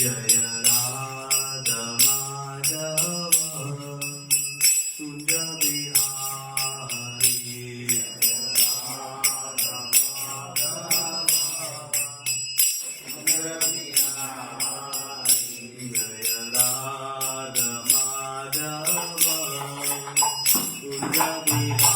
Jaya Radha Madhava Kunja Bihari Jaya Radha Madhava Kunja Bihari Jaya Radha Madhava Kunja Bihari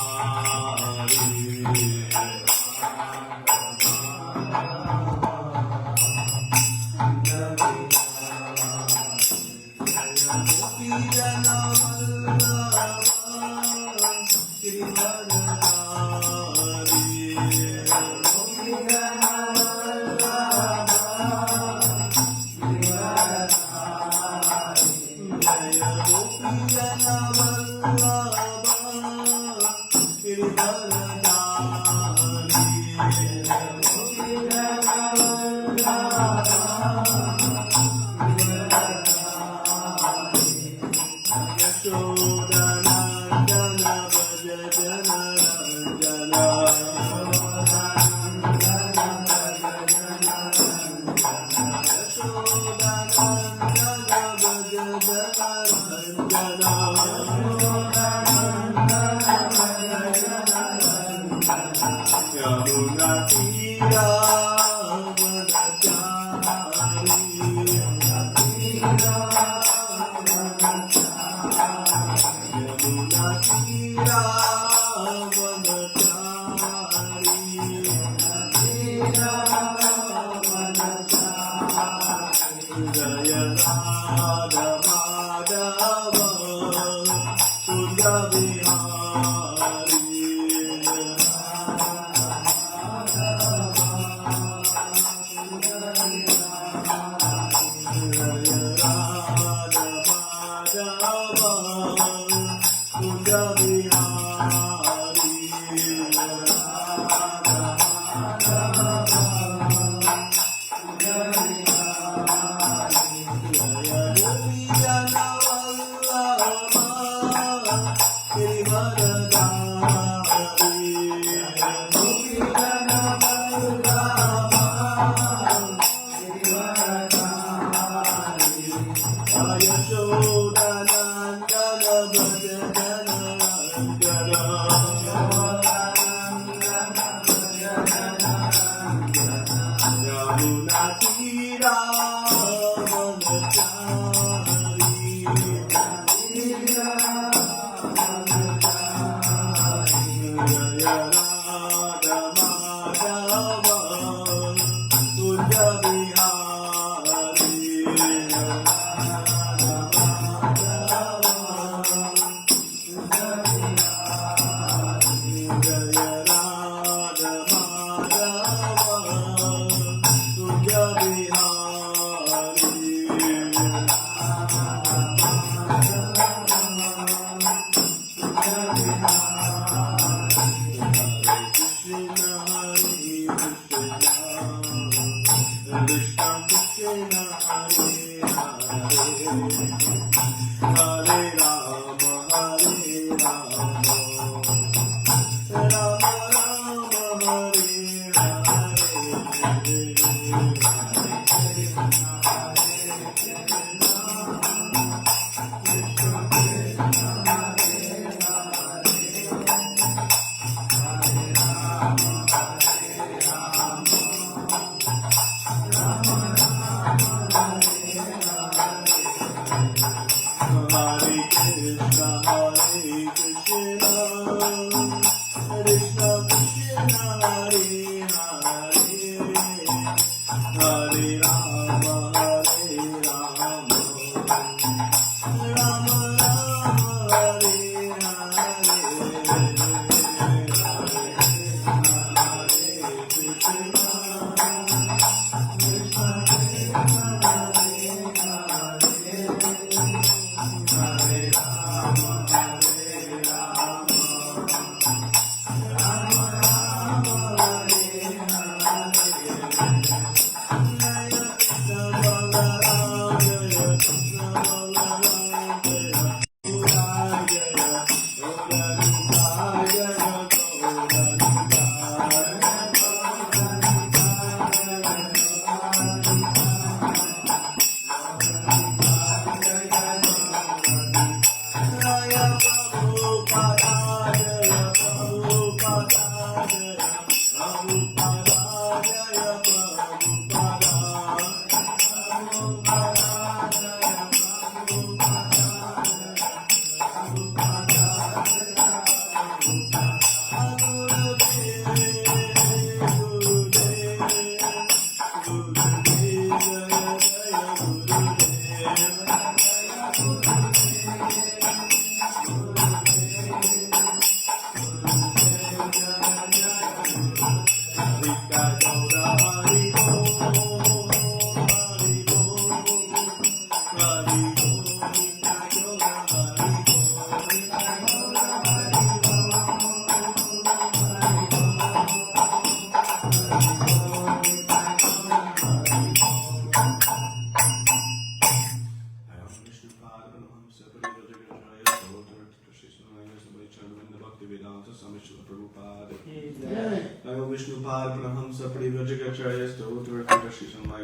Bhaktivedanta Swami Srila Prabhupada ki jai. Namo Vishnupad Pranamhamsa Parivrajagacharya Stotra Shri Sanmai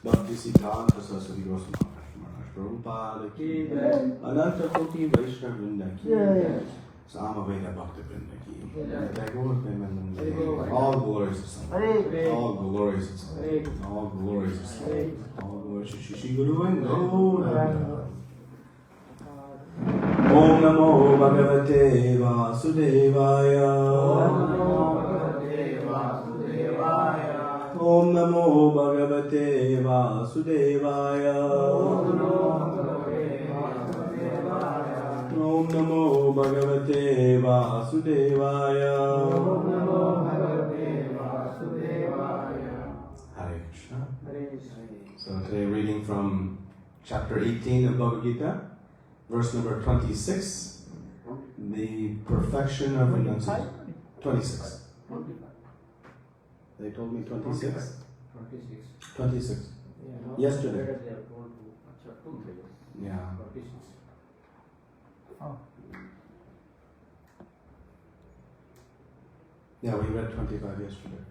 Bhakti Siddhanta Saraswati Goswami Maharaj Prabhupada ki jai. Ananta Koti Vaishnava Vrinda ki jai. Samaveda Bhakti Vrinda ki jai. All glories to Sam. All glories to Sam. All glories to Sam. All glories to Shri Guru and Gaura. Om Namo Bhagavate Vasudevaya. Om Namo Bhagavate Vasudevaya. Om Namo Bhagavate Vasudevaya. Hare Krishna. So today reading from chapter 18 of Bhagavad Gita. Verse number 26, the perfection of renunciation. 26. They told me 26? 26. Yesterday. Yeah. Yeah, we read 25 yesterday.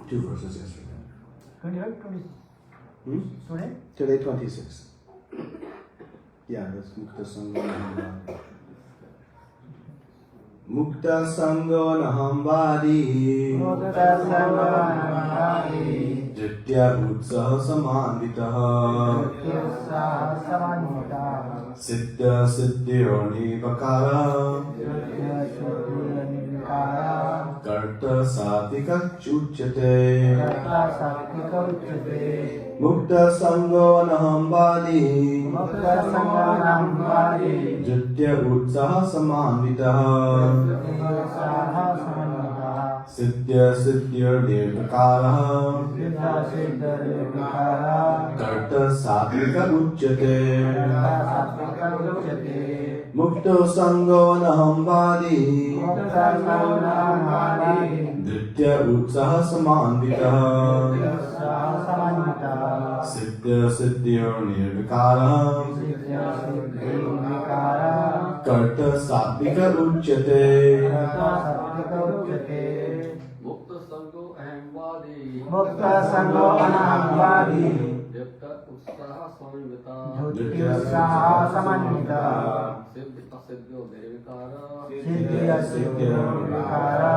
2 verses yesterday. 25, 26. Today 26. Yeah, that's Mukta Sangha Nahambadi. Mukta Sangha Nahambadi. Mukta Sangha Nahambadi. Jitya Utsaha Samanditaha. Jitya Samanditaha. Siddha Siddhyo Nivakara. Siddha Siddhyo Nivakara. Karta Satvika Chuchyate. Karta Satvika Uchyate. Mukta Sangha Nahambadi. Mukta Sangha Nahambadi. Jitya Utsaha Samanditaha. Jitya Utsaha Samanditaha. Siddhya Siddhyo Nirvikara. Siddha Siddhyo Nirvikara. Karta Satvika Uchyate. Karta Satvika Uchyate. Mukto Sangha Nahambadi. Mukta Sangha Nahambadi. Dritya Utsaha Samanditaha. Utsaha Samanditaha. Siddhya Siddhyo Nirvikara. Siddhya Siddhyo Nirvikara. Karta Satvika Uchyate. Karta Satvika Uchyate. Mukta Sangho Ahambadi. Mukta Sangha Nahambadi. Jitya Utsaha Samandita. Jitya Utsaha Samandita. Siddha Siddhyo Nirvikara. Siddhya Siddhyo Nirvikara.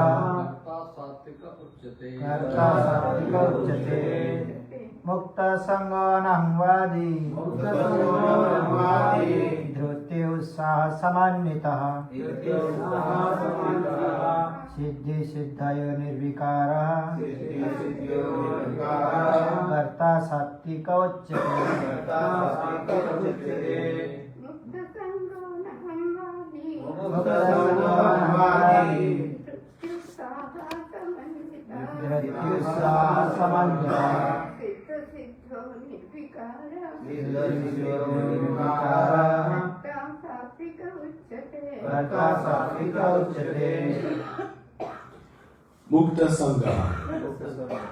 Karta Satvika Uchyate. Karta Satvika Uchyate. Mukta Sangha Nahambadi. Mukta Sangha Nahambadi. Jitya Utsaha Samandita. Jitya Utsaha Samandita. Siddhi Siddhayo Nirvikara. Siddhi Siddhayo Nirvikara. Karta Satvika Uchyate. Karta Satvika Uchyate. Mukta Sangha Nahambadi. Jitya Utsaha Samandita. Siddha Siddhayo Nirvikara. Karta Satvika Uchyate. Mukta Sangha,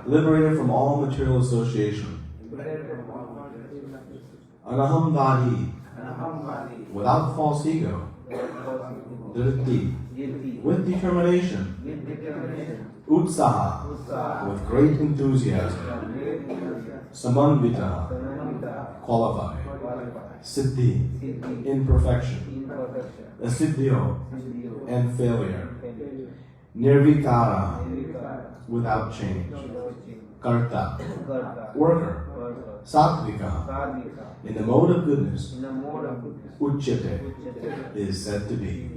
liberated from all material association. Anahambadi, without false ego. Dhritti, with determination. Utsaha, with great enthusiasm. Samanvita, qualified. Siddhi, imperfection. Asiddhyo, and failure. Nirvikara, without change. Karta, worker. Sattvika, in the mode of goodness. Uchyate, is said to be.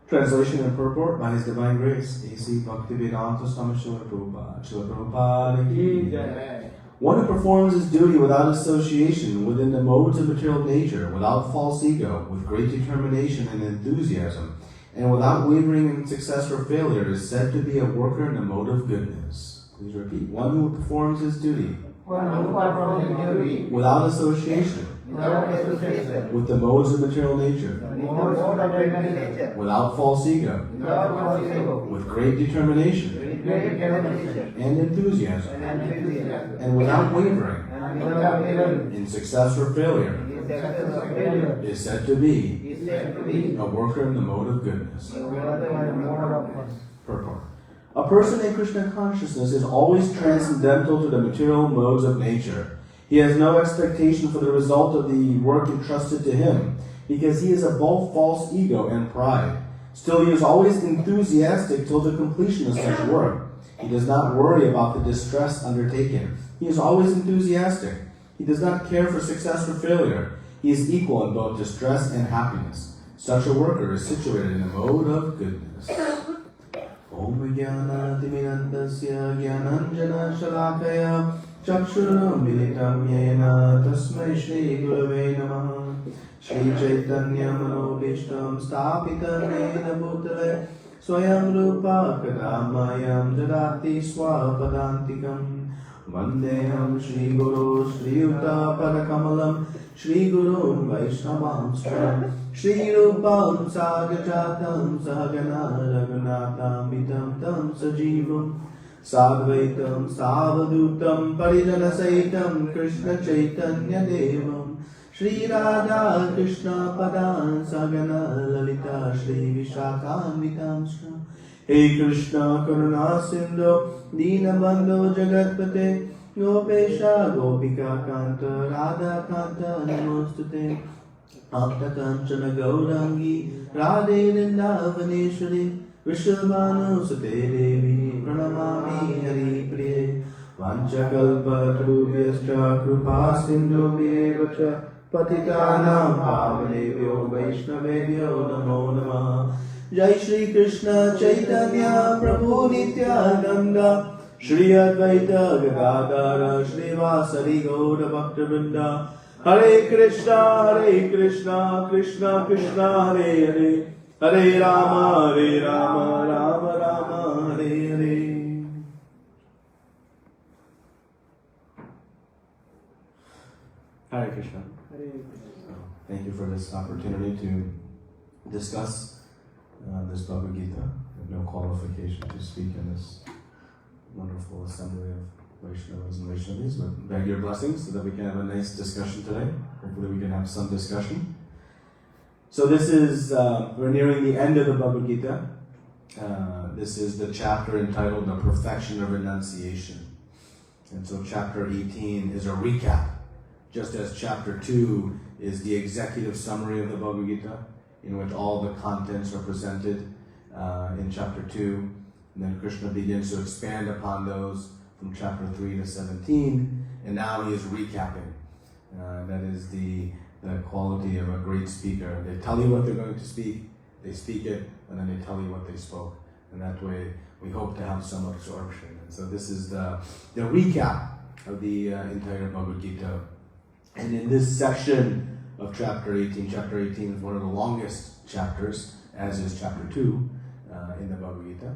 Translation and purport by His Divine Grace, A.C. Bhaktivedanta Swami Srila Prabhupada. Srila Prabhupada ki jai. One who performs his duty without association within the modes of material nature, without false ego, with great determination and enthusiasm, and without wavering in success or failure, is said to be a worker in the mode of goodness. Please repeat. One who performs his duty without association with the modes of material nature, without false ego, with great determination and enthusiasm, and without wavering in success or failure, is said to be said to be a worker in the mode of goodness. a worker in the mode of goodness. Purport. A person in Krishna consciousness is always transcendental to the material modes of nature. He has no expectation for the result of the work entrusted to him, because he is above false ego and pride. Still, he is always enthusiastic till the completion of such work. He does not worry about the distress undertaken. He is always enthusiastic. He does not care for success or failure. He is equal in both distress and happiness. Such a worker is situated in the mode of goodness. Om Jnana Timirandasya Jnananjana Shalakaya Chakshura Militam Yena Tasmai Shri Gurave Namaha Shri Chaitanya Manobishtam Stapitam Yena Bhutale Swayam Rupa Kadamayam Jadati Swapadantikam Vandeham Shri Guru Shri Yuta Padakamalam Shri Guru Vaishnavamstam Shri Rupam Sagajatam Sahagana Raghunatham Vitam Tam Sajivam Sadvaitam Savadutam Parijana Saitam Krishna Chaitanya Devam Shri Radha Krishna Padan Sagana Lalita Shri Vishakam Vitamsra Hey Krishna Karuna Sindhu Dinabandhu Jagatpate Gopesha Gopika Kanta Radha Kanta Namostute Apta Kanchana Gaurangi Radhe Vrindavaneshwari Vrishabhanu Sute Devi Pranamami Hari Priye Vanchakalpa Tarubhyascha Krupa Sindhu Vyevacha Patitanam Pavanebhyo Vaishnavebhyo Namo Namah Jai Shri Krishna Chaitanya Prabhu Nityananda Shri Advaita Gadadara Shri Vasari Gaura Bhakta Vrinda Hare Krishna Krishna Krishna Hare Hare Hare Rama Rama Rama Hare Hare. Hare Krishna. Thank you for this opportunity to discuss this Bhagavad Gita. I have no qualification to speak in this wonderful assembly of Vaishnavas and Vaishnavis, but beg your blessings so that we can have a nice discussion today. Hopefully we can have some discussion. So this is, we're nearing the end of the Bhagavad Gita. This is the chapter entitled The Perfection of Renunciation. And so chapter 18 is a recap, just as chapter 2 is the executive summary of the Bhagavad Gita, in which all the contents are presented in chapter 2. And then Krishna begins to expand upon those from chapter 3 to 17. And now he is recapping. That is the quality of a great speaker. They tell you what they're going to speak, they speak it, and then they tell you what they spoke. And that way we hope to have some absorption. And so this is the recap of the entire Bhagavad Gita. And in this section of chapter 18 is one of the longest chapters, as is chapter 2 in the Bhagavad Gita.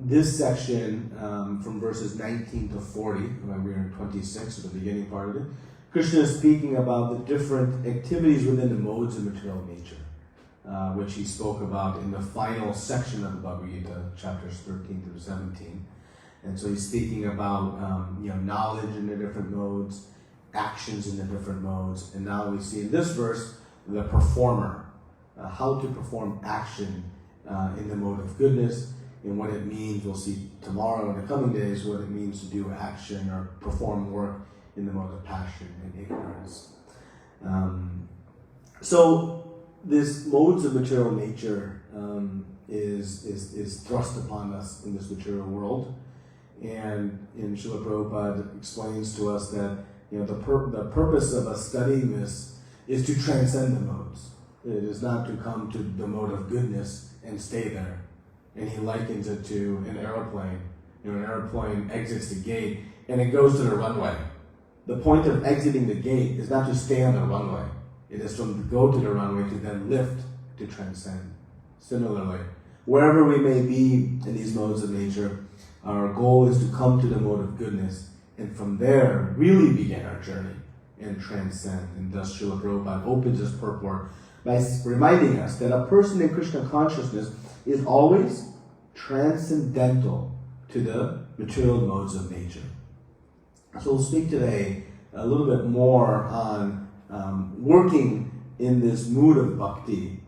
This section, from verses 19 to 40, we're in 26, so the beginning part of it, Krishna is speaking about the different activities within the modes of material nature, which he spoke about in the final section of the Bhagavad Gita, chapters 13 through 17. And so he's speaking about knowledge in the different modes, actions in the different modes, and now we see in this verse the performer, how to perform action in the mode of goodness, and what it means. We'll see tomorrow in the coming days what it means to do action or perform work in the mode of passion and ignorance. So this modes of material nature is thrust upon us in this material world, and Srila Prabhupada explains to us that the purpose of us studying this is to transcend the modes. It is not to come to the mode of goodness and stay there. And he likens it to an airplane. An airplane exits the gate and it goes to the runway. The point of exiting the gate is not to stay on the runway. It is to go to the runway to then lift to transcend. Similarly, wherever we may be in these modes of nature, our goal is to come to the mode of goodness, and from there really begin our journey and transcend. And thus Srila Prabhupada opens this purport by reminding us that a person in Krishna consciousness is always transcendental to the material modes of nature. So we'll speak today a little bit more on working in this mood of bhakti.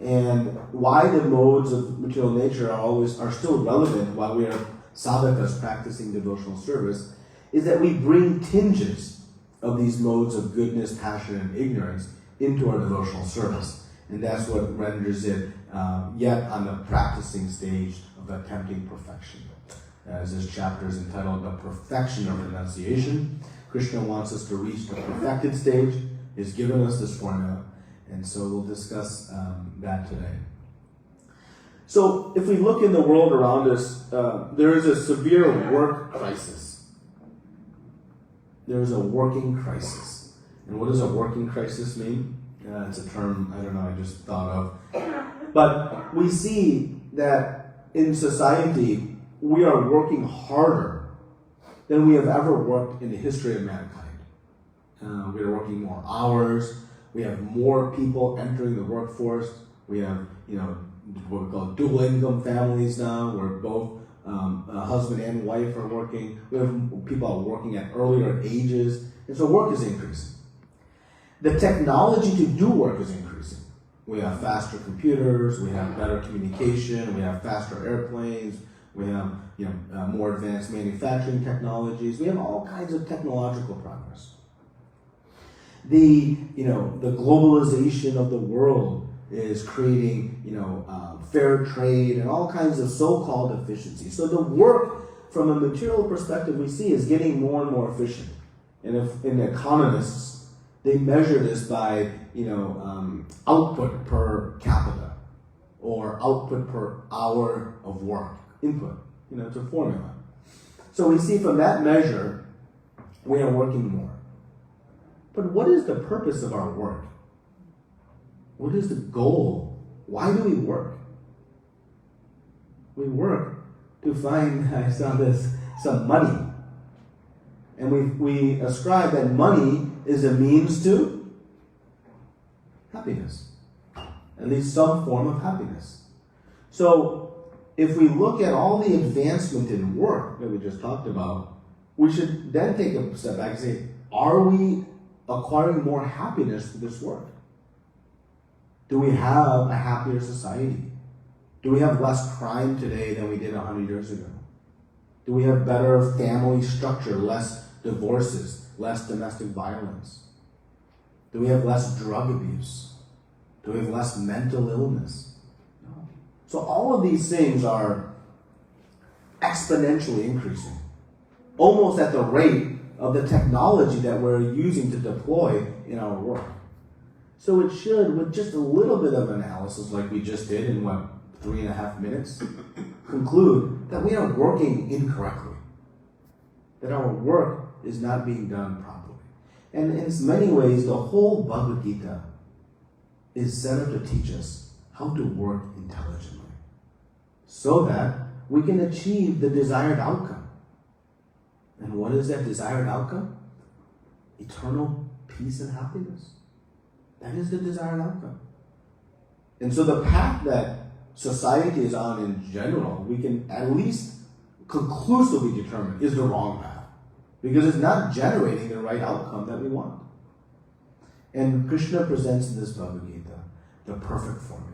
And why the modes of material nature are still relevant while we are sadhakas practicing devotional service is that we bring tinges of these modes of goodness, passion, and ignorance into our devotional service. And that's what renders it yet on the practicing stage of attempting perfection. As this chapter is entitled, The Perfection of Renunciation, Krishna wants us to reach the perfected stage. He's given us this formula, and so we'll discuss that today. So if we look in the world around us, there is a severe work crisis. There is a working crisis. And what does a working crisis mean? It's a term, I don't know, I just thought of. But we see that in society, we are working harder than we have ever worked in the history of mankind. We are working more hours. We have more people entering the workforce. We have, what we call dual income families now, where both a husband and wife are working. We have people working at earlier ages. And so work is increasing. The technology to do work is increasing. We have faster computers. We have better communication. We have faster airplanes. We have more advanced manufacturing technologies. We have all kinds of technological progress. The globalization of the world is creating fair trade and all kinds of so-called efficiencies. So the work from a material perspective we see is getting more and more efficient. And if in economists, they measure this by output per capita or output per hour of work. Input. It's a formula. So we see from that measure, we are working more. But what is the purpose of our work? What is the goal? Why do we work? We work to find, I saw this, some money. And we ascribe that money is a means to happiness. At least some form of happiness. So, if we look at all the advancement in work that we just talked about, we should then take a step back and say, are we acquiring more happiness through this work? Do we have a happier society? Do we have less crime today than we did 100 years ago? Do we have better family structure, less divorces, less domestic violence? Do we have less drug abuse? Do we have less mental illness? So all of these things are exponentially increasing, almost at the rate of the technology that we're using to deploy in our work. So it should, with just a little bit of analysis like we just did in 3.5 minutes, conclude that we are working incorrectly, that our work is not being done properly. And in many ways, the whole Bhagavad Gita is set up to teach us how to work intelligently, so that we can achieve the desired outcome. And what is that desired outcome? Eternal peace and happiness. That is the desired outcome. And so the path that society is on in general, we can at least conclusively determine is the wrong path, because it's not generating the right outcome that we want. And Krishna presents in this Bhagavad Gita the perfect formula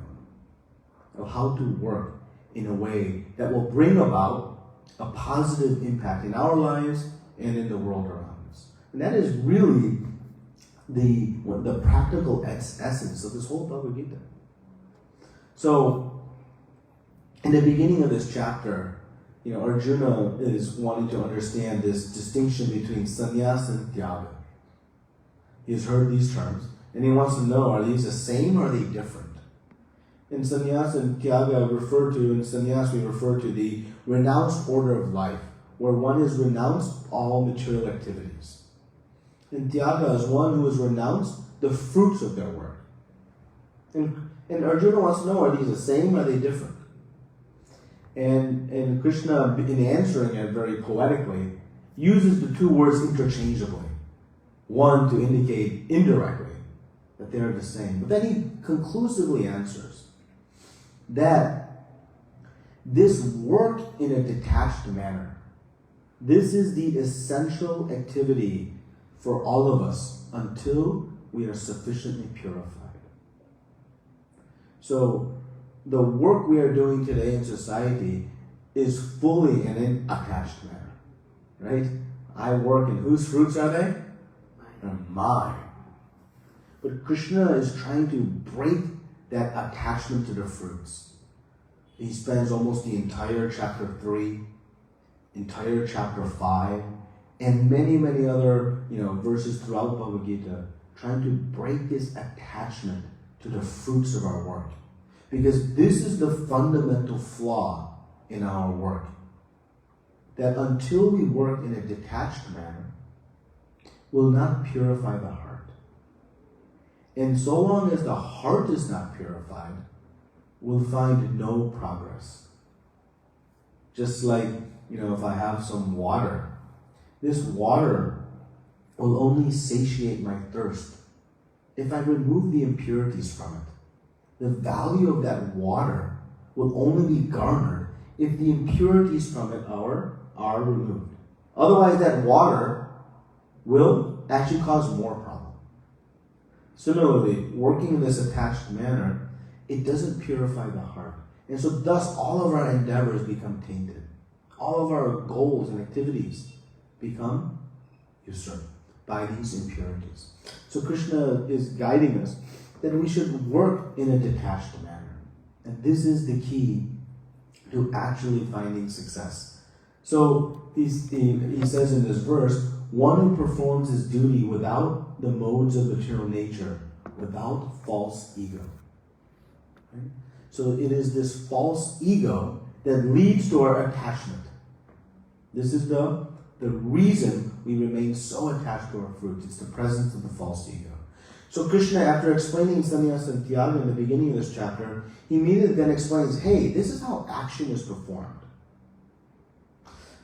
of how to work in a way that will bring about a positive impact in our lives and in the world around us. And that is really the practical essence of this whole Bhagavad Gita. So, in the beginning of this chapter, Arjuna is wanting to understand this distinction between sannyas and tyaga. He's heard these terms, and he wants to know, are these the same or are they different? In sannyas and tyaga in sannyas we refer to the renounced order of life, where one has renounced all material activities. And tyaga is one who has renounced the fruits of their work. And Arjuna wants to know, are these the same or are they different? And Krishna, in answering it very poetically, uses the two words interchangeably. One to indicate indirectly that they are the same. But then he conclusively answers that this work in a detached manner, this is the essential activity for all of us until we are sufficiently purified. So the work we are doing today in society is fully in an attached manner, right? I work, and whose fruits are they? They're mine. But Krishna is trying to break that attachment to the fruits. He spends almost the entire chapter 3, entire chapter 5, and many other verses throughout Bhagavad Gita trying to break this attachment to the fruits of our work. Because this is the fundamental flaw in our work. That until we work in a detached manner, will not purify the heart. And so long as the heart is not purified, we'll find no progress. Just like, if I have some water, this water will only satiate my thirst if I remove the impurities from it. The value of that water will only be garnered if the impurities from it are removed. Otherwise, that water will actually cause more problem. Similarly, working in this attached manner, it doesn't purify the heart. And so thus all of our endeavors become tainted. All of our goals and activities become usurped by these impurities. So Krishna is guiding us that we should work in a detached manner. And this is the key to actually finding success. So he says in this verse, one who performs his duty without the modes of material nature, without false ego. Right? So it is this false ego that leads to our attachment. This is the reason we remain so attached to our fruits. It's the presence of the false ego. So Krishna, after explaining sannyasa and tyaga in the beginning of this chapter, he immediately then explains, hey, this is how action is performed.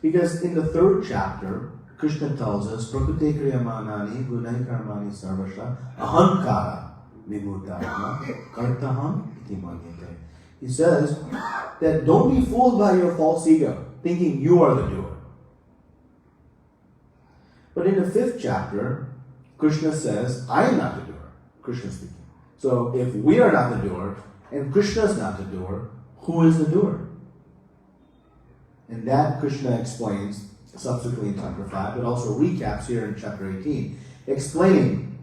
Because in the third chapter, Krishna tells us, Prakriti kriyamanani gunai karmani sarvasha ahankara vimuttatma kartaham iti manyate. He says that don't be fooled by your false ego, thinking you are the doer. But in the fifth chapter, Krishna says, I am not the doer. Krishna speaking. So if we are not the doer, and Krishna is not the doer, who is the doer? And that Krishna explains subsequently in chapter 5, but also recaps here in chapter 18, explaining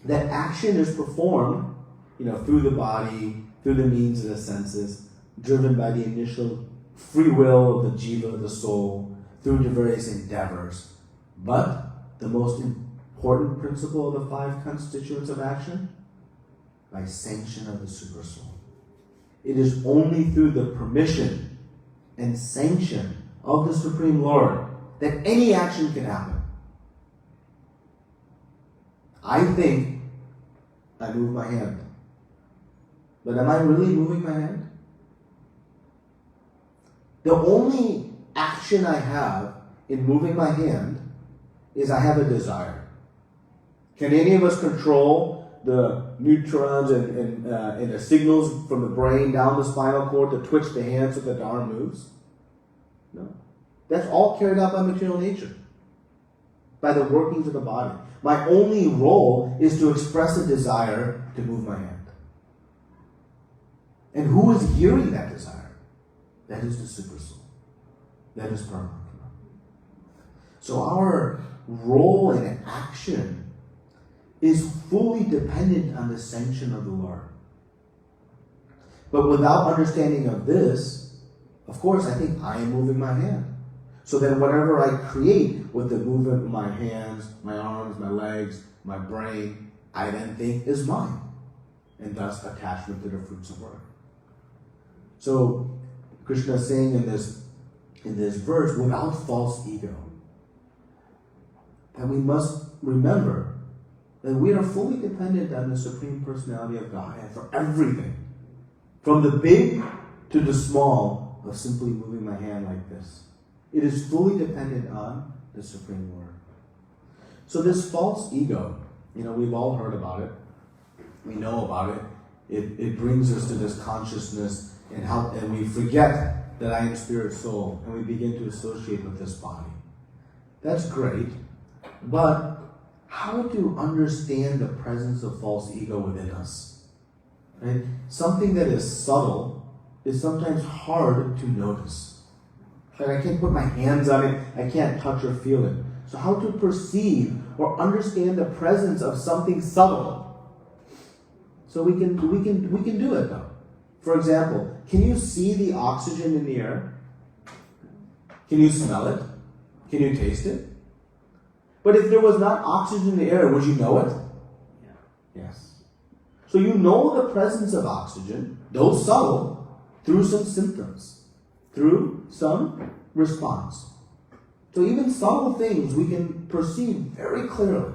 that action is performed, through the body, through the means of the senses, driven by the initial free will of the jiva, the soul, through the various endeavors. But the most important principle of the 5 constituents of action, by sanction of the super soul. It is only through the permission and sanction of the Supreme Lord that any action can happen. I think I move my hand. But am I really moving my hand? The only action I have in moving my hand is I have a desire. Can any of us control the neutrons and the signals from the brain down the spinal cord to twitch the hand so that the arm moves? No. That's all carried out by material nature, by the workings of the body. My only role is to express a desire to move my hand. And who is hearing that desire? That is the super soul. That is Paramatma. So our role in action is fully dependent on the sanction of the Lord. But without understanding of this, of course, I think I am moving my hand. So then whatever I create with the movement of my hands, my arms, my legs, my brain, I then think is mine. And thus attachment to the fruits of work. So Krishna is saying in this verse, without false ego, that we must remember that we are fully dependent on the Supreme Personality of Godhead for everything. From the big to the small of simply moving my hand like this. It is fully dependent on the Supreme Lord. So this false ego, we've all heard about it. We know about it. It brings us to this consciousness and we forget that I am spirit soul and we begin to associate with this body. That's great. But how to understand the presence of false ego within us. Right? Something that is subtle is sometimes hard to notice. Like I can't put my hands on it, I can't touch or feel it. So how to perceive or understand the presence of something subtle? So we can do it though. For example, can you see the oxygen in the air? Can you smell it? Can you taste it? But if there was not oxygen in the air, would you know it? Yeah. Yes. So you know the presence of oxygen, though subtle, through some symptoms, through some response. So even subtle things we can perceive very clearly.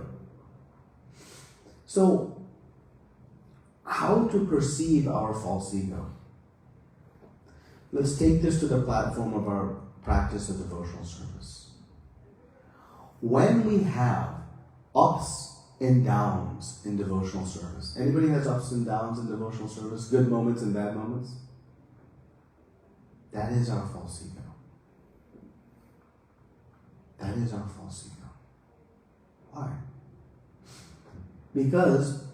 So, how to perceive our false ego? Let's take this to the platform of our practice of devotional service. When we have ups and downs in devotional service, anybody has ups and downs in devotional service? Good moments and bad moments? That is our false ego. That is our false ego. Why? Because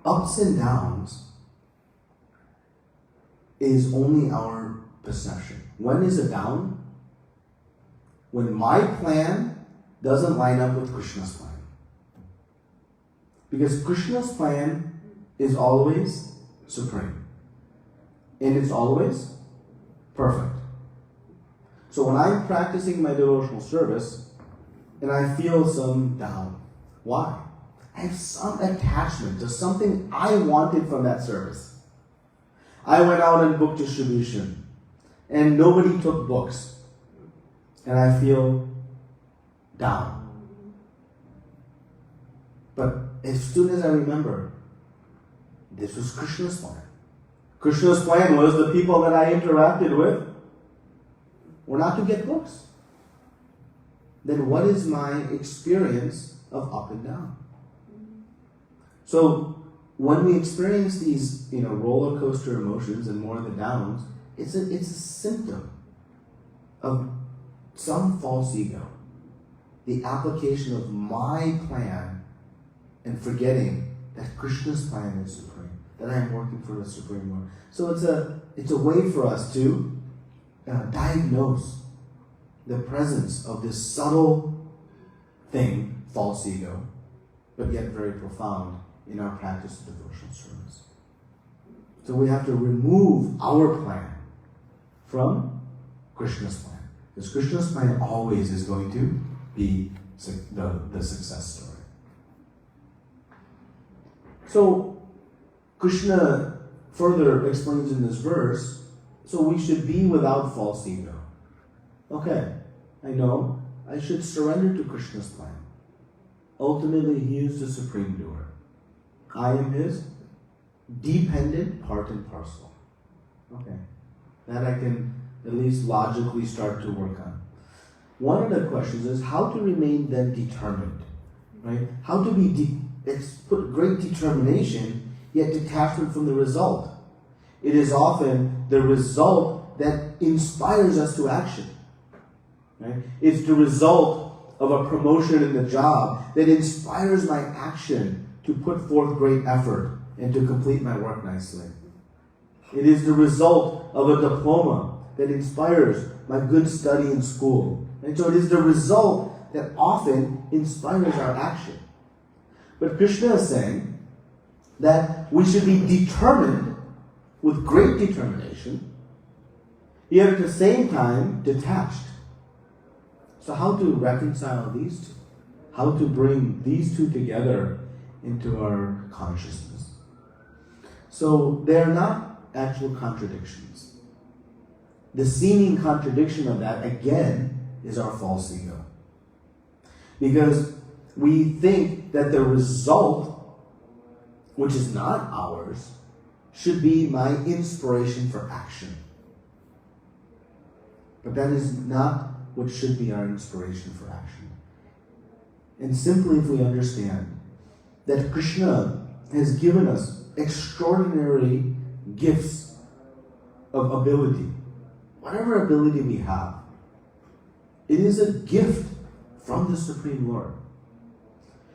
ups and downs is only our perception. When is a down? When my plan doesn't line up with Krishna's plan. Because Krishna's plan is always supreme. And it's always perfect. So when I'm practicing my devotional service and I feel some down, why? I have some attachment to something I wanted from that service. I went out on book distribution and nobody took books and I feel down. But as soon as I remember, this was Krishna's plan. Krishna's plan was the people that I interacted with were not to get books. Then what is my experience of up and down? So when we experience these, roller coaster emotions and more of the downs, it's a symptom of some false ego. The application of my plan and forgetting that Krishna's plan is supreme, that I am working for the Supreme Lord. So it's a way for us to diagnose the presence of this subtle thing, false ego, but yet very profound in our practice of devotional service. So we have to remove our plan from Krishna's plan. Because Krishna's plan always is going to be the success story. So Krishna further explains in this verse, so we should be without false ego. Okay, I know I should surrender to Krishna's plan. Ultimately, He is the supreme doer. I am His dependent part and parcel. Okay, that I can at least logically start to work on. One of the questions is how to remain then determined, right? How to be put great determination, yet detachment from the result. It is often the result that inspires us to action. Right? It's the result of a promotion in the job that inspires my action to put forth great effort and to complete my work nicely. It is the result of a diploma that inspires my good study in school. And so it is the result that often inspires our action. But Krishna is saying that we should be determined with great determination, yet at the same time detached. So how to reconcile these two? How to bring these two together into our consciousness? So they are not actual contradictions. The seeming contradiction of that, again, is our false ego. Because we think that the result, which is not ours, should be my inspiration for action. But that is not what should be our inspiration for action. And simply if we understand that Krishna has given us extraordinary gifts of ability, whatever ability we have, it is a gift from the Supreme Lord.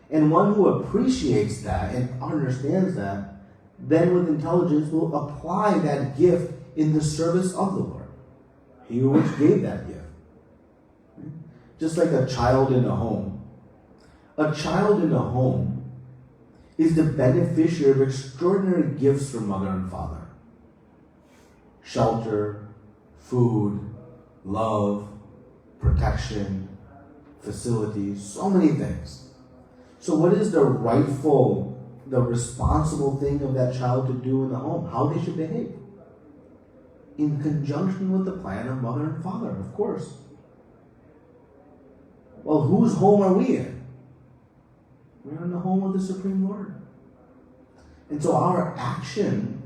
And one who appreciates that and understands that, then with intelligence will apply that gift in the service of the Lord. He which gave that gift. Just like a child in a home. A child in a home is the beneficiary of extraordinary gifts from mother and father. Shelter, food, love, protection, facilities, so many things. So what is the responsible thing of that child to do in the home? How they should behave? In conjunction with the plan of mother and father, of course. Well, whose home are we in? We're in the home of the Supreme Lord. And so our action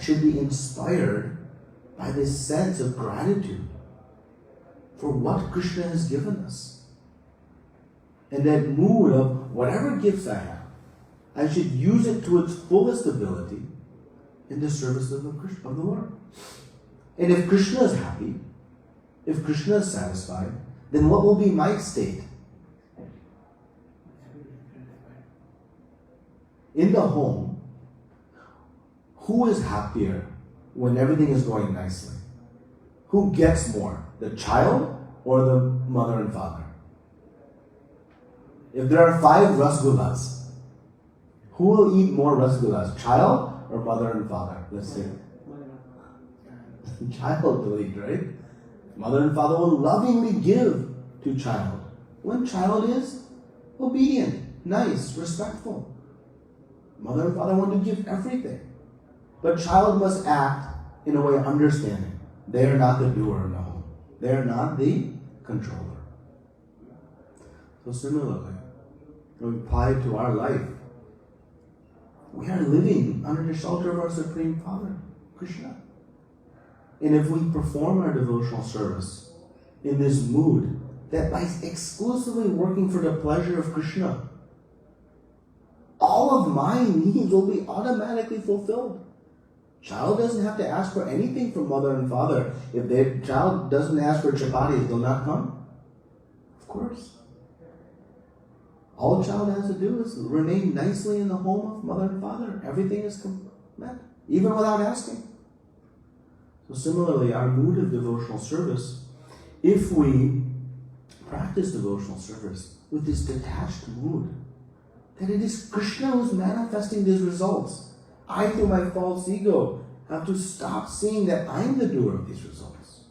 should be inspired by this sense of gratitude for what Krishna has given us. And that mood of whatever gifts I have, I should use it to its fullest ability in the service of the Lord. And if Krishna is happy, if Krishna is satisfied, then what will be my state? In the home, who is happier when everything is going nicely? Who gets more, the child or the mother and father? If there are 5 rasgullas, who will eat more rasgullas, child or mother and father? Let's see. Child will eat, right? Mother and father will lovingly give to child when child is obedient, nice, respectful. Mother and father want to give everything. But child must act in a way of understanding. They are not the doer in the home. They are not the controller. So similarly, when we apply it to our life, we are living under the shelter of our Supreme Father, Krishna. And if we perform our devotional service in this mood, that by exclusively working for the pleasure of Krishna, all of my needs will be automatically fulfilled. Child doesn't have to ask for anything from mother and father. If their child doesn't ask for chapatis, they'll not come. Of course. All a child has to do is remain nicely in the home of mother and father. Everything is met, even without asking. So similarly, our mood of devotional service, if we practice devotional service with this detached mood, that it is Krishna who is manifesting these results. I, through my false ego, have to stop seeing that I'm the doer of these results.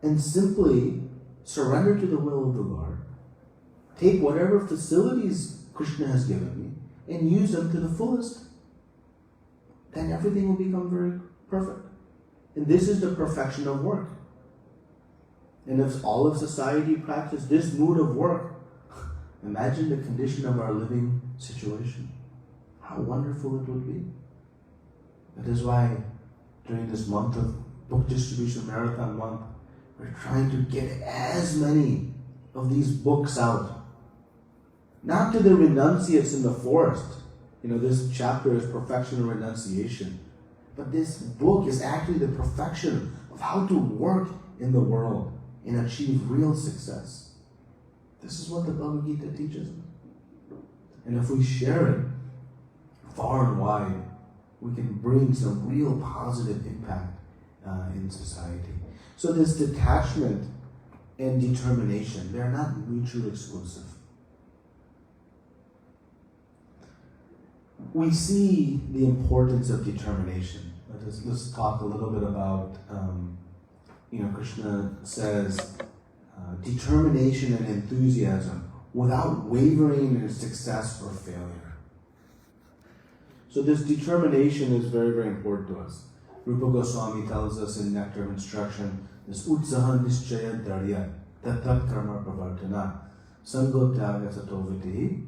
And simply surrender to the will of the Lord. Take whatever facilities Krishna has given me and use them to the fullest. Then everything will become very perfect. And this is the perfection of work. And if all of society practiced this mood of work, imagine the condition of our living situation. How wonderful it would be. That is why during this month of book distribution marathon month, we're trying to get as many of these books out. Not to the renunciates in the forest. This chapter is perfection and renunciation. But this book is actually the perfection of how to work in the world and achieve real success. This is what the Bhagavad Gita teaches us. And if we share it far and wide, we can bring some real positive impact in society. So this detachment and determination, they're not mutually exclusive. We see the importance of determination. Let's talk a little bit about, Krishna says, determination and enthusiasm without wavering in success or failure. So this determination is very, very important to us. Rupa Goswami tells us in Nectar of Instruction, this utsaha nischaya darya tatat karma pravartana sango tyaga satoviti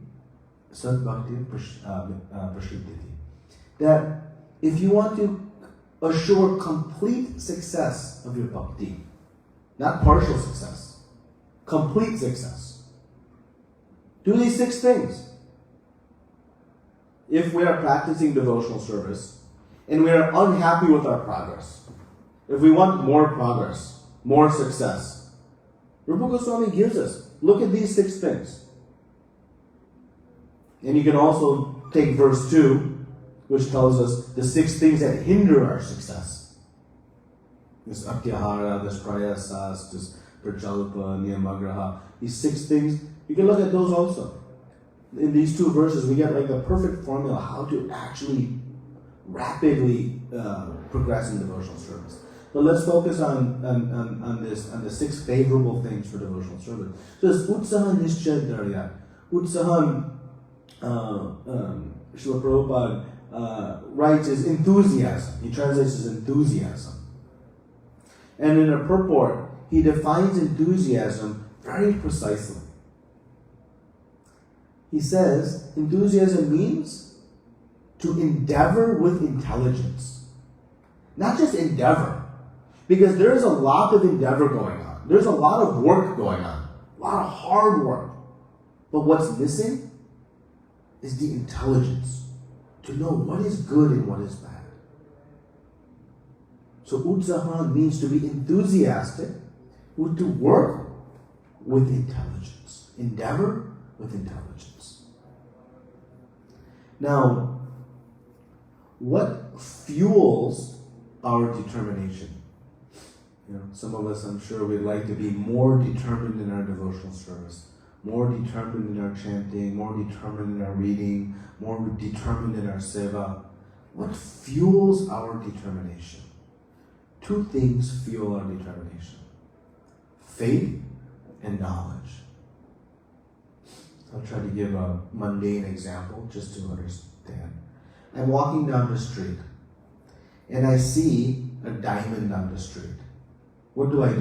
sadbhakti prashiddhiti. That if you want to assure complete success of your bhakti, not partial success, complete success, do these 6 things. If we are practicing devotional service and we are unhappy with our progress, if we want more progress, more success, Rupa Goswami gives us, look at these 6 things. And you can also take verse 2, which tells us the 6 things that hinder our success. This atyahara, this prayasas, this prajalpa, niyamagraha. These 6 things, you can look at those also. In these 2 verses, we get like the perfect formula how to actually rapidly progress in devotional service. But let's focus on the 6 favorable things for devotional service. So it's utsaha nishcha dharya. Utsaha, Srila Prabhupada writes is enthusiasm. He translates as enthusiasm. And in a purport, he defines enthusiasm very precisely. He says, enthusiasm means to endeavor with intelligence. Not just endeavor, because there is a lot of endeavor going on. There's a lot of work going on, a lot of hard work. But what's missing is the intelligence to know what is good and what is bad. So utsaha means to be enthusiastic, to work with intelligence. Endeavor with intelligence. Now, what fuels our determination? Some of us, I'm sure, we'd like to be more determined in our devotional service, more determined in our chanting, more determined in our reading, more determined in our seva. What fuels our determination? 2 things fuel our determination: faith and knowledge. I'll try to give a mundane example just to understand. I'm walking down the street and I see a diamond on the street. What do? I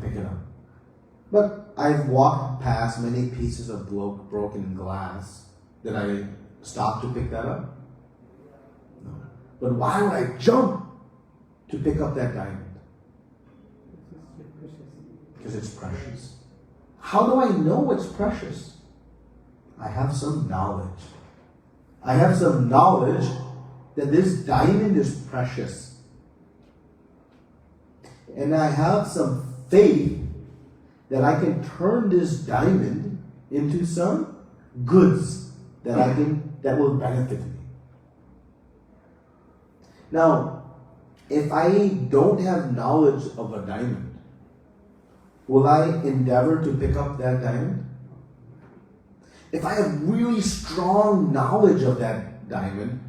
pick it up. But I've walked past many pieces of broken glass. Did I stop to pick that up? No. But why would I jump to pick up that diamond? Because it's precious. How do I know it's precious? I have some knowledge. I have some knowledge that this diamond is precious. And I have some faith that I can turn this diamond into some goods that will benefit me. Now, if I don't have knowledge of a diamond, will I endeavor to pick up that diamond? If I have really strong knowledge of that diamond,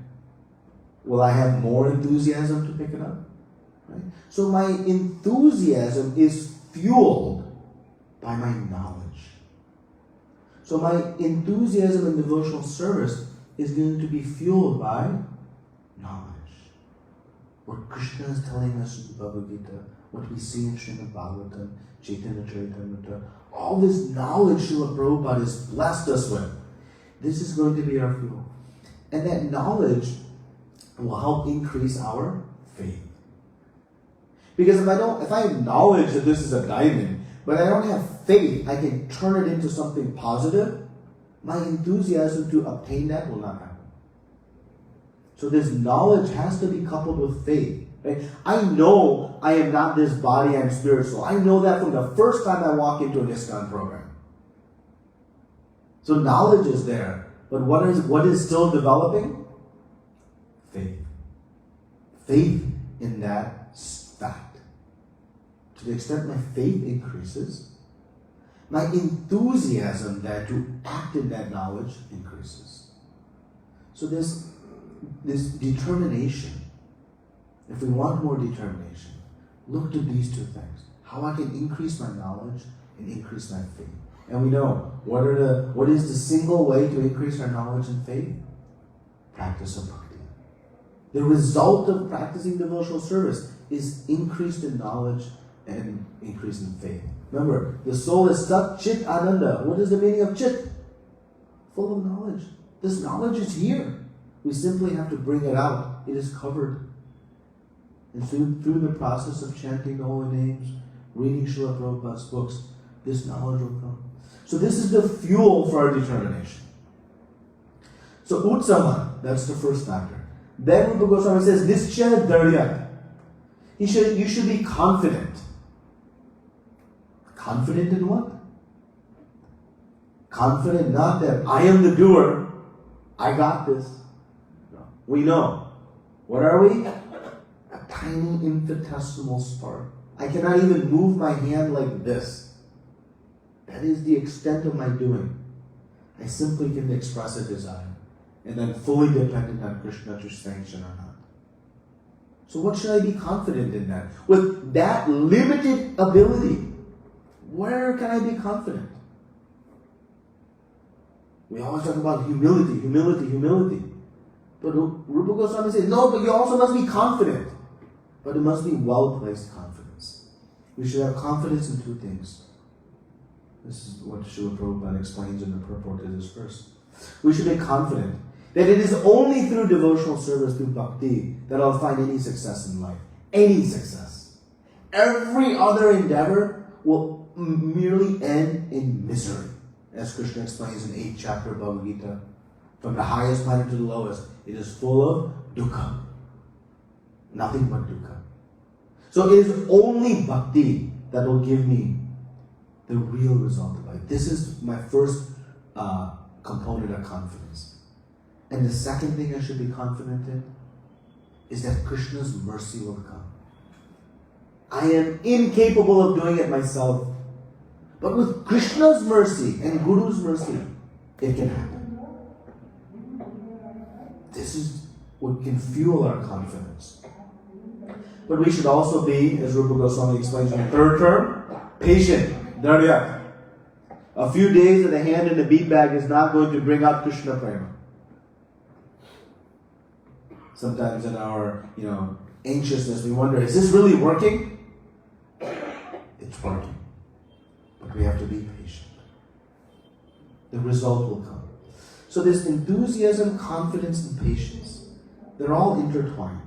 will I have more enthusiasm to pick it up? Right? So my enthusiasm is fueled by my knowledge. So my enthusiasm in devotional service is going to be fueled by knowledge. What Krishna is telling us in the Bhagavad Gita, what we see in Srimad Bhagavatam, Chaitanya Charitamrita, all this knowledge Srila Prabhupada has blessed us with. This is going to be our fuel. And that knowledge will help increase our faith. Because if I have knowledge that this is a diamond, but I don't have faith, I can turn it into something positive, my enthusiasm to obtain that will not happen. So this knowledge has to be coupled with faith. Right? I know I am not this body, I'm spiritual. I know that from the first time I walk into an ISKCON program. So knowledge is there. But what is still developing? Faith. Faith in that fact. To the extent my faith increases, my enthusiasm then to act in that knowledge increases. So this determination, if we want more determination, look to these 2 things. How I can increase my knowledge and increase my faith. And we know, what is the single way to increase our knowledge and faith? Practice of bhakti. The result of practicing devotional service is increased in knowledge and increase in faith. Remember, the soul is stuck, chit ananda. What is the meaning of chit? Full of knowledge. This knowledge is here. We simply have to bring it out. It is covered. And through the process of chanting the holy names, reading Srila Prabhupada's books, this knowledge will come. So this is the fuel for our determination. So utsaha, that's the first factor. Then Rupa Goswami says, Nishcha Daryat. You should be confident. Confident in what? Confident not that I am the doer, I got this. No. We know. What are we? A tiny infinitesimal spark. I cannot even move my hand like this. That is the extent of my doing. I simply can express a desire, and I'm fully dependent on Krishna to sanction or not. So what should I be confident in that? With that limited ability, where can I be confident? We always talk about humility, humility, humility. But Rupa Goswami says, no, but you also must be confident. But it must be well-placed confidence. We should have confidence in two things. This is what Srila Prabhupada explains in the purport to this verse. We should be confident that it is only through devotional service, through bhakti, that I'll find any success in life. Any success. Every other endeavor will merely end in misery. As Krishna explains in 8th chapter of Bhagavad Gita, from the highest planet to the lowest, it is full of dukkha. Nothing but dukkha. So it is only bhakti that will give me the real result of life. This is my first component of confidence. And the second thing I should be confident in is that Krishna's mercy will come. I am incapable of doing it myself. But with Krishna's mercy and Guru's mercy, it can happen. This is what can fuel our confidence. But we should also be, as Rupa Goswami explains in the third term, patient. Dharya. A few days of the hand in the bead bag is not going to bring out Krishna prema. Sometimes in our, anxiousness, we wonder, is this really working? It's working. But we have to be patient. The result will come. So this enthusiasm, confidence, and patience, they're all intertwined.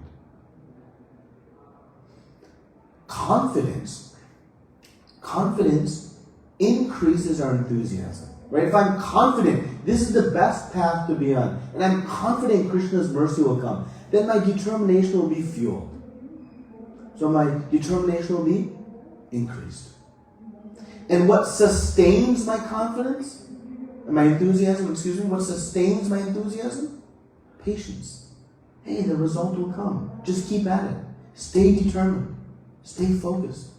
Confidence increases our enthusiasm. Right? If I'm confident this is the best path to be on, and I'm confident Krishna's mercy will come, then my determination will be fueled. So my determination will be increased. And what sustains my confidence, my enthusiasm, what sustains my enthusiasm? Patience. Hey, the result will come. Just keep at it. Stay determined. Stay focused.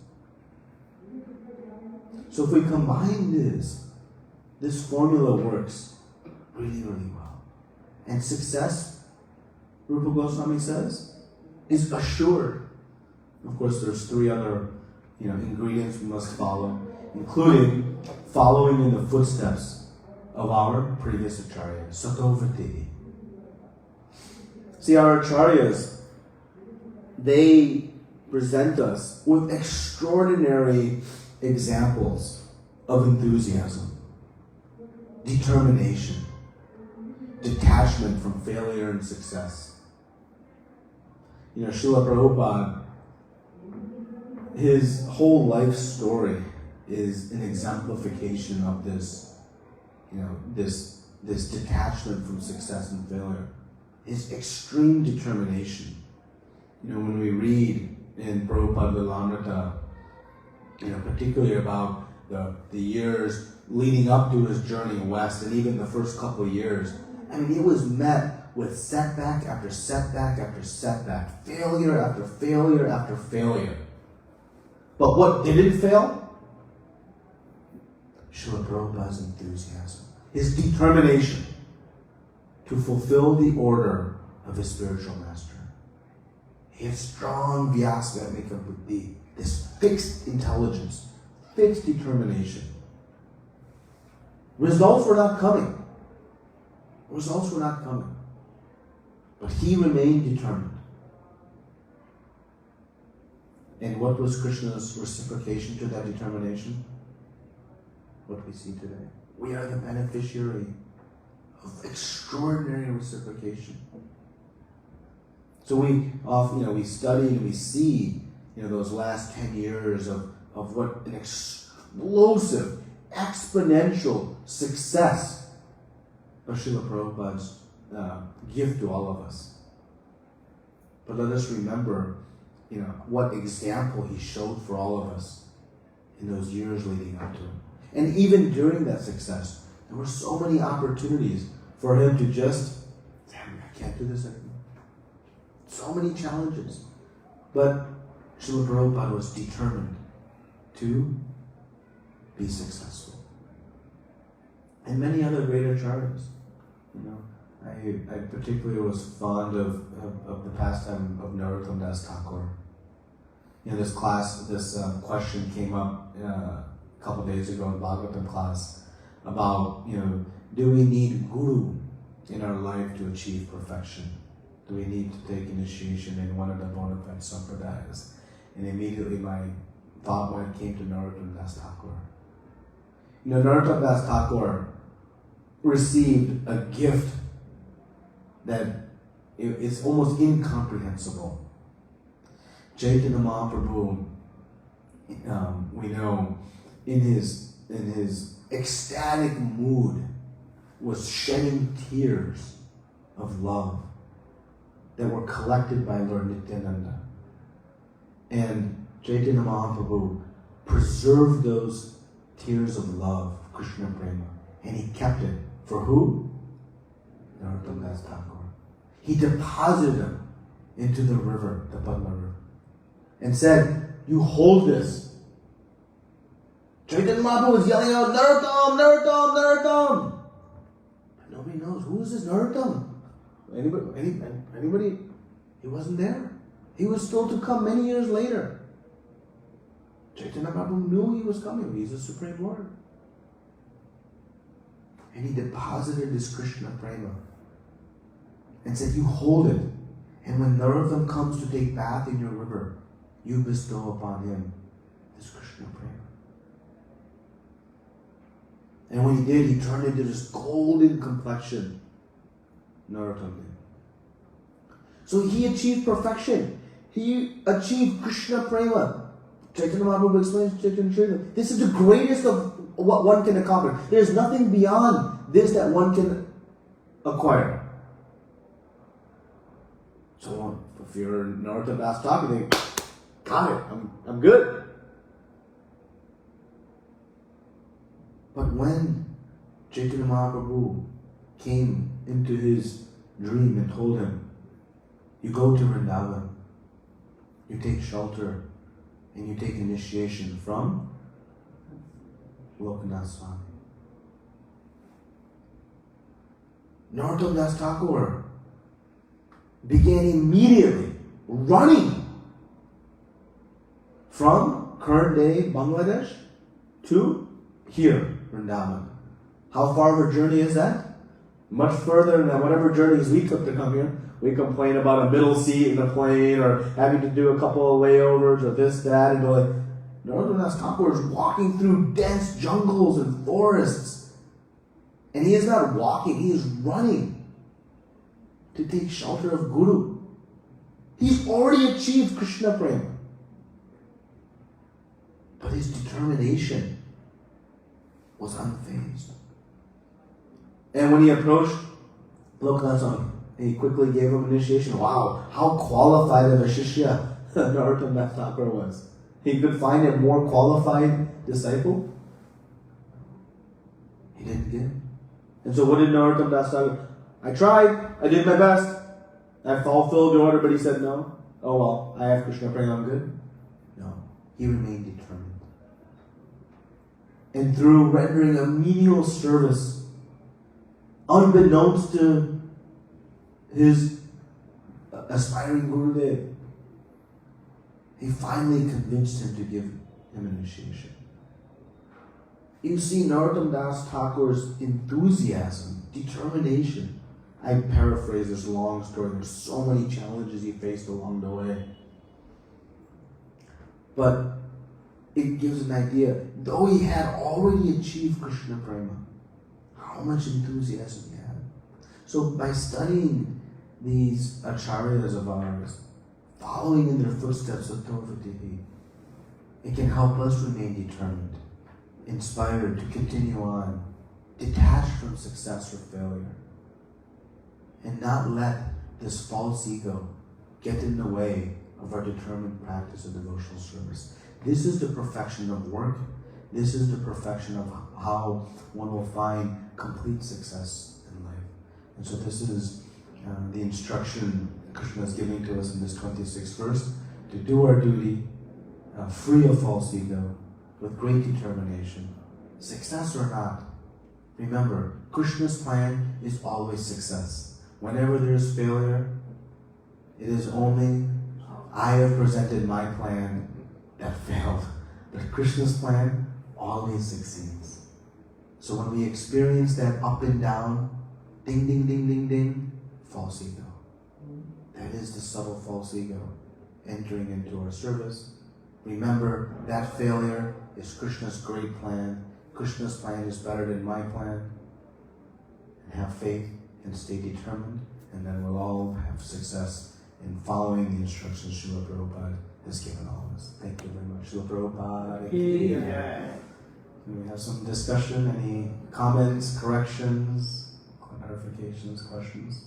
So if we combine this formula works really, really well. And success, Rupa Goswami says, is assured. Of course, there's 3 other ingredients we must follow, including following in the footsteps of our previous acharyas. Satovati. See, our acharyas, they present us with extraordinary examples of enthusiasm, determination, detachment from failure and success. Srila Prabhupada, his whole life story is an exemplification of this, this detachment from success and failure. His extreme determination. When we read in Prabhupada Lilamrita, particularly about the years leading up to his journey west, and even the first couple of years, it was met with setback after setback after setback, failure after failure after failure. But what didn't fail? Srila Prabhupada's enthusiasm, his determination to fulfill the order of his spiritual master. He had strong vyasvamika buddhi, this fixed intelligence, fixed determination. Results were not coming. But he remained determined. And what was Krishna's reciprocation to that determination? What we see today. We are the beneficiary of extraordinary reciprocation. So we often, we study and we see, those last 10 years of what an explosive, exponential success of Srila Prabhupada's gift to all of us. But let us remember, what example he showed for all of us in those years leading up to it. And even during that success, There were so many opportunities for him to just, I can't do this anymore. So many challenges. But Srila Prabhupada was determined to be successful. And many other great acharyas. I particularly was fond of the pastime of Narottam Das Thakur. This question came up a couple days ago in Bhagavatam class about, do we need guru in our life to achieve perfection? Do we need to take initiation in one of the bona fide sampradayas? And immediately my thought mind came to Narottam Das Thakur. Narottam Das Thakur received a gift that is almost incomprehensible. Chaitanya Mahaprabhu, we know, in his ecstatic mood, was shedding tears of love that were collected by Lord Nityananda. And Chaitanya Mahaprabhu preserved those tears of love, Krishna Prema, and he kept it. For who? Narottam Das Thakur. He deposited them into the river, the Padma River, and said, you hold this. Chaitanya Mahaprabhu was yelling out, Narottam, Narottam, Narottam. But nobody knows, who is this Narottam? Anybody? He wasn't there. He was still to come many years later. Chaitanya Mahaprabhu knew he was coming. He's the Supreme Lord. And he deposited this Krishna Prema and said, you hold it. And when Narottam comes to take bath in your river, you bestow upon him this Krishna Prema. And when he did, he turned into this golden complexion. Narottam did. So he achieved perfection. He achieved Krishna Prema. Chaitanya Mahaprabhu explains to Chaitanya Charitamrita, this is the greatest of what one can accomplish. There's nothing beyond this that one can acquire. So if you're Narottam Das Thakur, you think, got it, I'm good. But when Chaitanya Mahaprabhu came into his dream and told him, you go to Vrindavan, you take shelter, and you take initiation from Lokanath Swami. Narottam Das Thakur began immediately running from current day Bangladesh to here, Vrindavan. How far of a journey is that? Much further than whatever journeys we took to come here. We complain about a middle seat in the plane or having to do a couple of layovers or this, that, and like Narottam Das Thakur is walking through dense jungles and forests. And he is not walking, he is running to take shelter of Guru. He's already achieved Krishna Prema. But his determination was unfazed. And when he approached Lokanath Swami, he quickly gave him initiation. Wow, how qualified of a Shishya Narottam Das Thakur was. He could find a more qualified disciple. He didn't get it. And so what did Narottam Das Thakur? I tried, I did my best. I fulfilled the order, but he said no. Oh well, I have Krishna Prema, I'm good. No, he remained determined. And through rendering a menial service, unbeknownst to his aspiring Gurudev, he finally convinced him to give him initiation. You see Narottam Das Thakur's enthusiasm, determination. I paraphrase this long story. There's so many challenges he faced along the way. But it gives an idea, though he had already achieved Krishna Prema, how much enthusiasm he had. So by studying these acharyas of ours, following in their footsteps of Tovatihi, it can help us remain determined, inspired to continue on, detached from success or failure, and not let this false ego get in the way of our determined practice of devotional service. This is the perfection of work. This is the perfection of how one will find complete success in life. And so this is the instruction Krishna is giving to us in this 26th verse, to do our duty, free of false ego, with great determination. Success or not, remember, Krishna's plan is always success. Whenever there is failure, it is only I have presented my plan that failed. But Krishna's plan always succeeds. So when we experience that up and down, ding, ding, ding, ding, ding, false ego. That is the subtle false ego entering into our service. Remember, that failure is Krishna's great plan. Krishna's plan is better than my plan. And have faith and stay determined, and then we'll all have success in following the instructions Srila Prabhupada has given all of us. Thank you very much. Srila Prabhupada. Yeah. Can we have some discussion? Any comments, corrections, clarifications, questions?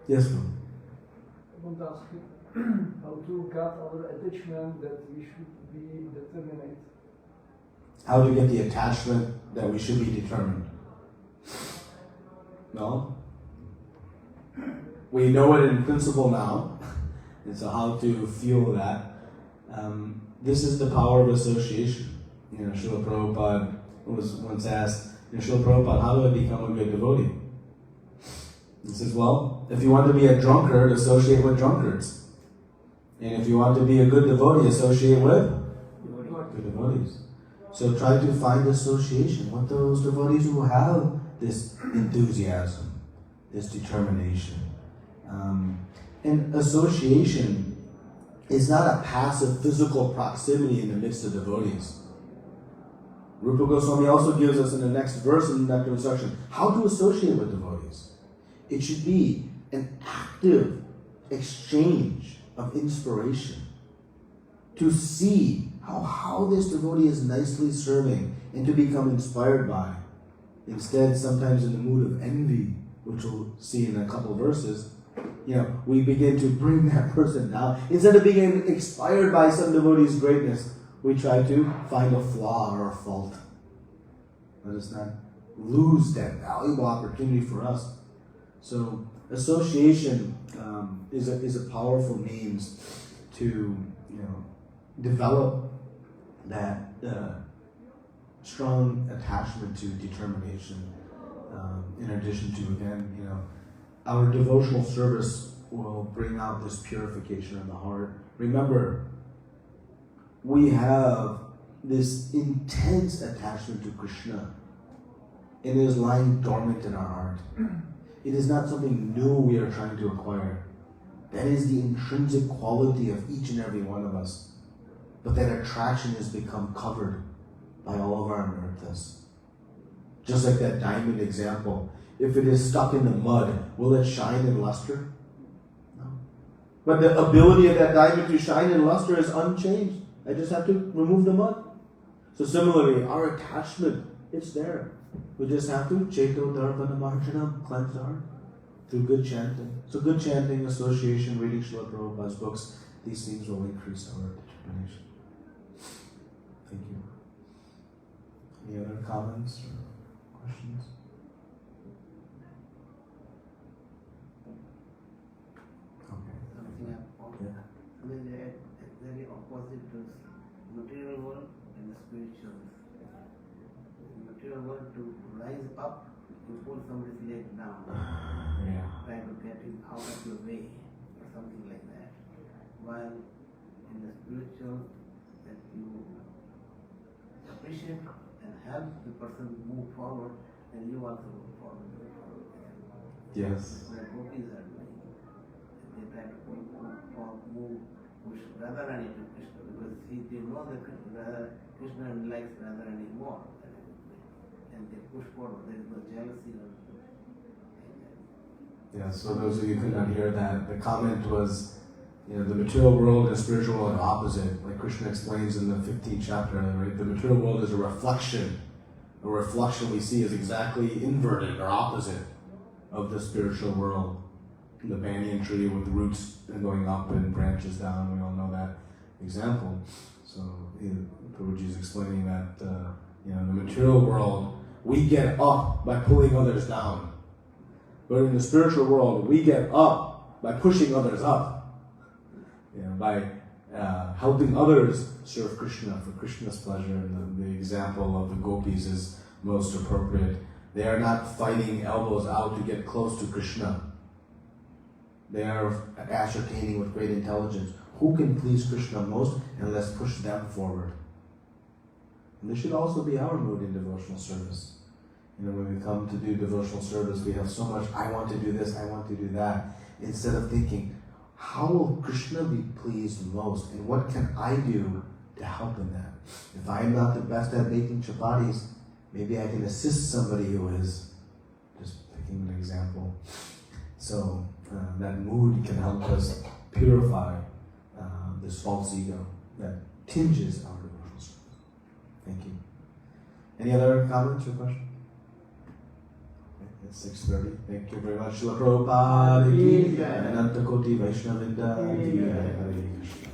Yes, ma'am. I want to ask you how to cut our attachment that we should be determined. How to get the attachment that we should be determined? No? We know it in principle now, and so how to feel that. This is the power of association. Srila Prabhupada was once asked, Srila Prabhupada, how do I become a good devotee? He says, well, if you want to be a drunkard, associate with drunkards. And if you want to be a good devotee, associate with good devotees. So try to find association with those devotees who have this enthusiasm, this determination. And association is not a passive physical proximity in the midst of devotees. Rupa Goswami also gives us in the next verse in that instruction how to associate with devotees. It should be an active exchange of inspiration to see how this devotee is nicely serving and to become inspired by. Instead, sometimes in the mood of envy, which we'll see in a couple verses, we begin to bring that person down. Instead of being inspired by some devotee's greatness, we try to find a flaw or a fault. Let us not lose that valuable opportunity for us. So association is a powerful means to develop that strong attachment to determination. In addition to, again, our devotional service will bring out this purification of the heart. Remember, we have this intense attachment to Krishna. It is lying dormant in our heart. It is not something new we are trying to acquire. That is the intrinsic quality of each and every one of us. But that attraction has become covered by all of our anarthas. Just like that diamond example. If it is stuck in the mud, will it shine in luster? No. But the ability of that diamond to shine in luster is unchanged. I just have to remove the mud. So similarly, our attachment, it's there. We just have to Cheto Dharvana Marjanam, cleanse our heart through good chanting. So good chanting, association, reading Srila Prabhupada's books, these things will increase our determination. Thank you. Any other comments or questions? Okay. Yeah. It's very opposite to material world and the spiritual. The material world to rise up, to pull somebody's leg down, try to get him out of your way, or something like that. While in the spiritual, that you appreciate and help the person move forward, and you also move forward. Yes. The gopis are doing. They try to push Radharani to Krishna, because they know that Krishna likes Radharani more. And they push forward. There is no jealousy. Yeah, so those of you who could not hear that, the comment was, the material world and the spiritual world are opposite. Like Krishna explains in the 15th chapter, right? The material world is a reflection. A reflection we see is exactly inverted or opposite of the spiritual world. the banyan tree with the roots going up and branches down. We all know that example. So Prabhuji is explaining that in the material world, we get up by pulling others down. But in the spiritual world, we get up by pushing others up. By helping others serve Krishna for Krishna's pleasure. And the example of the gopis is most appropriate. They are not fighting elbows out to get close to Krishna. They are ascertaining with great intelligence who can please Krishna most, and let's push them forward. And this should also be our mood in devotional service. When we come to do devotional service, we have so much, I want to do this, I want to do that, instead of thinking, how will Krishna be pleased most, and what can I do to help in that? If I am not the best at making chapatis, maybe I can assist somebody who is. Just picking an example. So that mood can help us purify this false ego that tinges our devotional service. Thank you. Any other comments or questions? Okay, it's 6:30. Thank you very much. Srila Prabhupada ki jai. Ananta Koti Vaishnava Vrinda ki jai. Hare Krishna.